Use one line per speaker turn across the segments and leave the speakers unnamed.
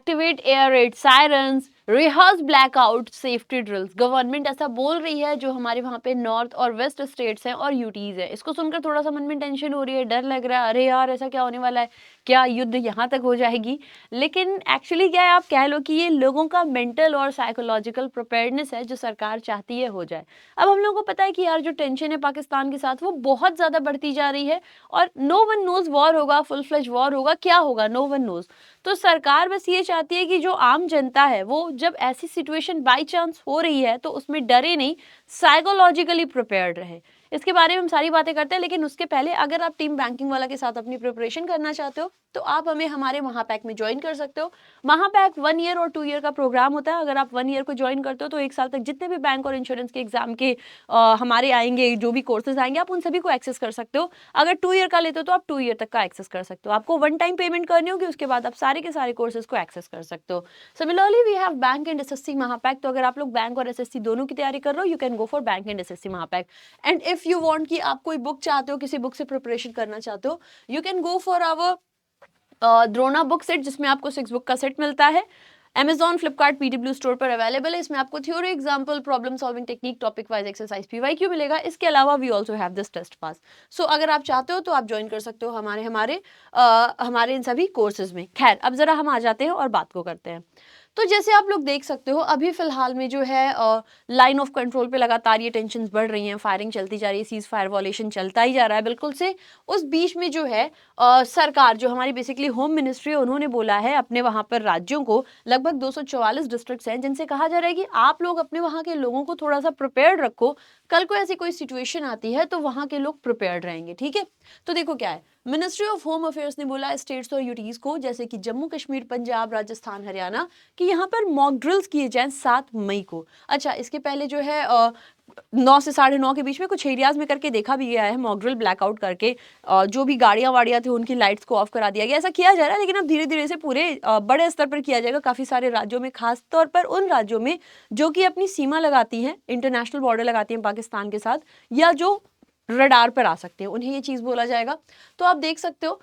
Activate air red sirens, rehearse blackout safety drills. Government ऐसा बोल रही है, जो हमारे वहाँ पे नॉर्थ और वेस्ट स्टेट्स हैं और यूटीज है। इसको सुनकर थोड़ा सा मन में टेंशन हो रही है, डर लग रहा है, अरे यार ऐसा क्या होने वाला है, क्या युद्ध यहाँ तक हो जाएगी। लेकिन एक्चुअली क्या है, आप कह लो कि ये लोगों का मेंटल और साइकोलॉजिकल प्रिपेयर्डनेस है, जो सरकार चाहती है हो जाए। अब हम लोगों को पता है कि यार जो टेंशन है पाकिस्तान के साथ, वो बहुत ज़्यादा बढ़ती जा रही है और नो वन नोज वॉर होगा, फुल फ्लेज वॉर होगा, क्या होगा, नो वन नोज। तो सरकार बस ये चाहती है कि जो आम जनता है, वो जब ऐसी सिचुएशन बाई चांस हो रही है तो उसमें डरे नहीं, साइकोलॉजिकली प्रिपेयर्ड रहे। इसके बारे में हम सारी बातें करते हैं, लेकिन उसके पहले अगर आप टीम बैंकिंग वाला के साथ अपनी प्रिपरेशन करना चाहते हो, तो आप हमें हमारे महापैक में ज्वाइन कर सकते हो। महापैक 1 ईयर और 2 ईयर का प्रोग्राम होता है। अगर आप 1 ईयर को ज्वाइन करते हो तो 1 साल तक जितने भी बैंक और इंश्योरेंस के एग्जाम के हमारे आएंगे, जो भी कोर्सेज आएंगे, आप उन सभी को एक्सेस कर सकते हो। अगर 2 ईयर का लेते हो तो आप 2 ईयर तक का एक्सेस कर सकते हो। आपको वन टाइम पेमेंट करनी होगी, उसके बाद आप सारे के सारे कोर्सेज को एक्सेस कर सकते हो। Similarly we have bank and SSC Mahapack. तो अगर आप लोग बैंक और एसएससी दोनों की तैयारी कर रहे हो, you can go for bank and SSC Mahapack. And if you want कि आप कोई बुक चाहते हो, किसी बुक से प्रिपरेशन करना चाहते हो, you can go for our Drona book set, जिसमें आपको 6 बुक का सेट मिलता है। Amazon, फ्लिपकार्ट, पीडब्ल्यू स्टोर पर अवेलेबल है। इसमें आपको theory, example, problem solving technique, topic wise exercise, PYQ मिलेगा। इसके अलावा we also have this test pass. So अगर आप चाहते हो तो आप ज्वाइन कर सकते हो हमारे इन सभी कोर्सेज में। खैर, अब जरा हम आ जाते हैं और बात को करते हैं। तो जैसे आप लोग देख सकते हो, अभी फिलहाल में जो है लाइन ऑफ कंट्रोल पे लगातार ये टेंशन बढ़ रही हैं, फायरिंग चलती जा रही है, सीज फायर वॉलेशन चलता ही जा रहा है बिल्कुल से। उस बीच में जो है सरकार, जो हमारी बेसिकली होम मिनिस्ट्री है, उन्होंने बोला है अपने वहाँ पर राज्यों को, लगभग 244 डिस्ट्रिक्ट्स हैं, जिनसे कहा जा रहा है कि आप लोग अपने वहाँ के लोगों को थोड़ा सा प्रिपेयर्ड रखो। कल को ऐसी कोई सिचुएशन आती है तो वहाँ के लोग प्रिपेयर्ड रहेंगे। ठीक है, तो देखो क्या है, मिनिस्ट्री ऑफ होम अफेयर्स ने बोला स्टेट्स और यूटीज को, जैसे कि जम्मू कश्मीर, पंजाब, राजस्थान, हरियाणा, कि यहाँ पर मॉक ड्रिल्स किए जाएं 7 मई को। अच्छा, इसके पहले जो है 9 से 9:30 के बीच में कुछ एरियाज में करके देखा भी गया है, मॉक ड्रिल ब्लैकआउट करके जो भी गाड़ियां वाड़ियां थी उनकी लाइट्स को ऑफ करा दिया गया। ऐसा किया जा रहा है, लेकिन अब धीरे धीरे से पूरे बड़े स्तर पर किया जाएगा, काफी सारे राज्यों में, खास तौर पर उन राज्यों में जो कि अपनी सीमा लगाती हैं, इंटरनेशनल बॉर्डर लगाती हैं पाकिस्तान के साथ, या जो रडार पर आ सकते हैं, उन्हें ये चीज बोला जाएगा। तो आप देख सकते हो,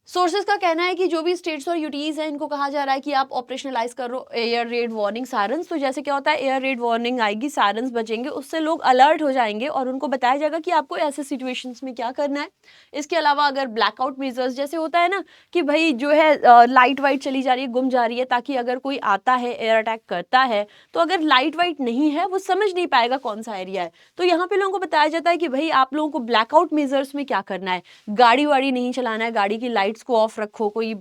सोर्सेज का कहना है कि जो भी स्टेट्स और यूटीज हैं, इनको कहा जा रहा है कि आप ऑपरेशनलाइज करो एयर रेड वार्निंग सायरन्स। तो जैसे क्या होता है, एयर रेड वार्निंग आएगी, सायरन्स बजेंगे, उससे लोग अलर्ट हो जाएंगे और उनको बताया जाएगा कि आपको ऐसे सिचुएशंस में क्या करना है। इसके अलावा अगर ब्लैकआउट मेजर्स, जैसे होता है ना कि भाई जो है लाइट वाइट चली जा रही है, गुम जा रही है, ताकि अगर कोई आता है, एयर अटैक करता है, तो अगर लाइट वाइट नहीं है, वो समझ नहीं पाएगा कौन सा एरिया है। तो यहाँ पे लोगों को बताया जाता है कि भाई आप लोगों को ब्लैकआउट मेजर्स में क्या करना है, गाड़ी वाड़ी नहीं चलाना है, गाड़ी की लाइट्स को ऑफ रखो, कोई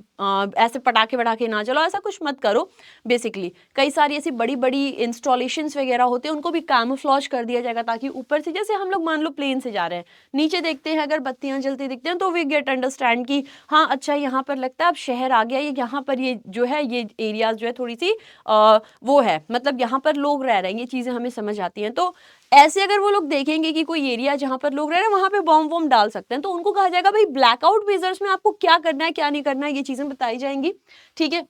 ऐसे पटाखे वटाखे ना चलो, ऐसा कुछ मत करो। बेसिकली कई सारी ऐसी बड़ी बड़ी इंस्टॉलेशंस वगैरह होते हैं, उनको भी कैमोफ्लेज कर दिया जाएगा, ताकि ऊपर से, जैसे हम लोग मान लो प्लेन से जा रहे हैं, नीचे देखते हैं अगर बत्तियां जलती दिखते हैं, तो वी गेट अंडरस्टैंड कि हाँ अच्छा यहाँ पर लगता है अब शहर आ गया, ये यहाँ पर ये जो है, ये एरियाज जो है थोड़ी सी वो है, मतलब यहाँ पर लोग रह रहे हैं, ये चीजें हमें समझ आती हैं। तो ऐसे अगर वो लोग देखेंगे कि कोई एरिया जहां पर लोग रह रहे हैं, वहां पे बॉम्ब वॉम्ब डाल सकते हैं, तो उनको कहा जाएगा भाई ब्लैकआउट मेजर्स में आपको क्या करना है, क्या नहीं करना है, ये चीजें बताई जाएंगी। ठीक है,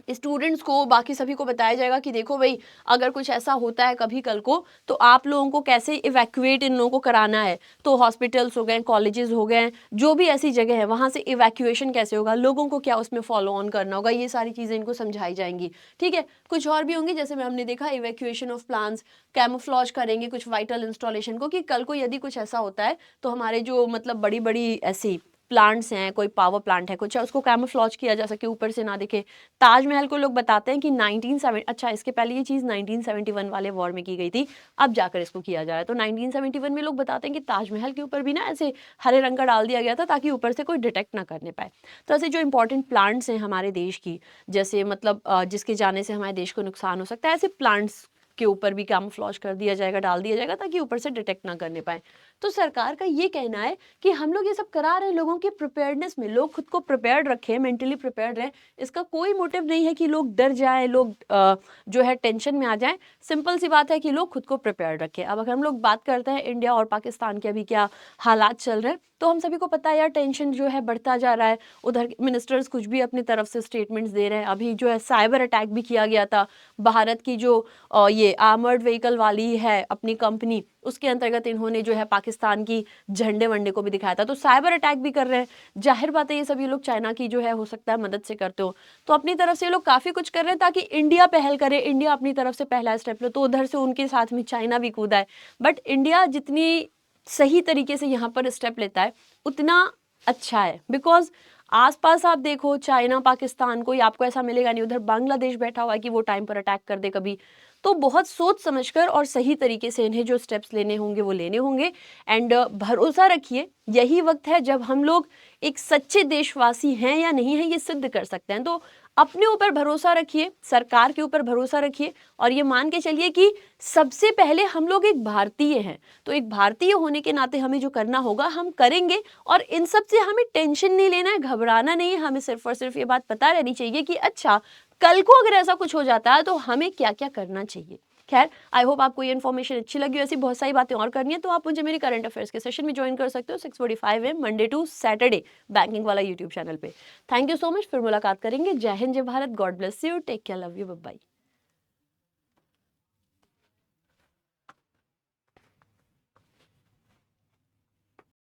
स्टूडेंट्स को, बाकी सभी को बताया जाएगा कि देखो भाई, अगर कुछ ऐसा होता है कभी कल को, तो आप लोगों को कैसे इवैक्यूएट इन लोगों को कराना है। तो हॉस्पिटल्स हो गए, कॉलेजेस हो गए, जो भी ऐसी जगह है, वहां से इवैक्यूएशन कैसे होगा, लोगों को क्या उसमें फॉलो ऑन करना होगा, ये सारी चीजें इनको समझाई जाएंगी। ठीक है, कुछ और भी होंगे, जैसे हमने देखा इवैक्यूएशन ऑफ प्लान्स, कैमोफ्लेज करेंगे कुछ वाइटल इंस्टॉलेशन को, कि कल को यदि कुछ ऐसा होता है तो हमारे जो मतलब बड़ी बड़ी ऐसी प्लांट्स हैं, कोई पावर प्लांट है कुछ है, उसको कैमोफ्लेज किया जा सके, ऊपर से ना दिखे। ताजमहल को लोग बताते हैं कि 1970, अच्छा इसके पहले ये चीज़ 1971 वाले वॉर में की गई थी, अब जाकर इसको किया जा रहा है। तो 1971 में लोग बताते हैं कि ताजमहल के ऊपर भी ना ऐसे हरे रंग का डाल दिया गया था, ताकि ऊपर से कोई डिटेक्ट ना करने पाए। तो ऐसे जो इंपॉर्टेंट प्लांट्स हैं हमारे देश की, जैसे मतलब जिसके जाने से हमारे देश को नुकसान हो सकता है, ऐसे प्लांट्स के ऊपर भी कैमोफ्लेज कर दिया जाएगा, डाल दिया जाएगा, ताकि ऊपर से डिटेक्ट ना करने पाए। तो सरकार का ये कहना है कि हम लोग ये सब करा रहे हैं लोगों की प्रिपेयर्डनेस में, लोग खुद को प्रिपेयर्ड रखें, मेंटली प्रिपेयर्ड रहें। इसका कोई मोटिव नहीं है कि लोग डर जाएं, लोग जो है टेंशन में आ जाएं। सिंपल सी बात है कि लोग खुद को प्रिपेयर्ड रखें। अब अगर हम लोग बात करते हैं इंडिया और पाकिस्तान के अभी क्या हालात चल रहे हैं, तो हम सभी को पता है यार, टेंशन जो है बढ़ता जा रहा है। उधर मिनिस्टर्स कुछ भी अपनी तरफ से स्टेटमेंट्स दे रहे हैं। अभी जो है साइबर अटैक भी किया गया था, भारत की जो ये आर्मर्ड व्हीकल वाली है अपनी कंपनी, उसके अंतर्गत इन्होंने जो है पाकिस्तान की झंडे वंडे को भी दिखाया था। तो साइबर अटैक भी कर रहे हैं, जाहिर बात है ये सब ये लोग चाइना की जो है हो सकता है मदद से करते हो। तो अपनी तरफ से ये लोग काफ़ी कुछ कर रहे हैं ताकि इंडिया पहल करे, इंडिया अपनी तरफ से पहला स्टेप ले, तो उधर से उनके साथ में चाइना भी कूदा है। बट इंडिया जितनी सही तरीके से यहाँ पर स्टेप लेता है उतना अच्छा है, बिकॉज आसपास आप देखो चाइना पाकिस्तान, कोई आपको ऐसा मिलेगा नहीं। उधर बांग्लादेश बैठा हुआ है कि वो टाइम पर अटैक कर दे कभी। तो बहुत सोच समझकर और सही तरीके से इन्हें जो स्टेप्स लेने होंगे वो लेने होंगे। एंड भरोसा रखिए, यही वक्त है जब हम लोग एक सच्चे देशवासी हैं या नहीं हैं ये सिद्ध कर सकते हैं। तो अपने ऊपर भरोसा रखिए, सरकार के ऊपर भरोसा रखिए और ये मान के चलिए कि सबसे पहले हम लोग एक भारतीय हैं। तो एक भारतीय होने के नाते हमें जो करना होगा हम करेंगे और इन सब से हमें टेंशन नहीं लेना है, घबराना नहीं है। हमें सिर्फ और सिर्फ ये बात पता रहनी चाहिए कि अच्छा कल को अगर ऐसा कुछ हो जाता है तो हमें क्या क्या करना चाहिए। खैर, आई होप आपको ये इन्फॉर्मेशन अच्छी लगी। ऐसी बहुत सारी बातें और करनी है तो आप मुझे मेरे करंट अफेयर्स के सेशन में ज्वाइन कर सकते हो 6:45 AM Monday to Saturday banking वाला यूट्यूब चैनल पे। थैंक यू सो मच, फिर मुलाकात करेंगे। जय हिंद, जय Bharat, God bless you, take care, love you, bye bye.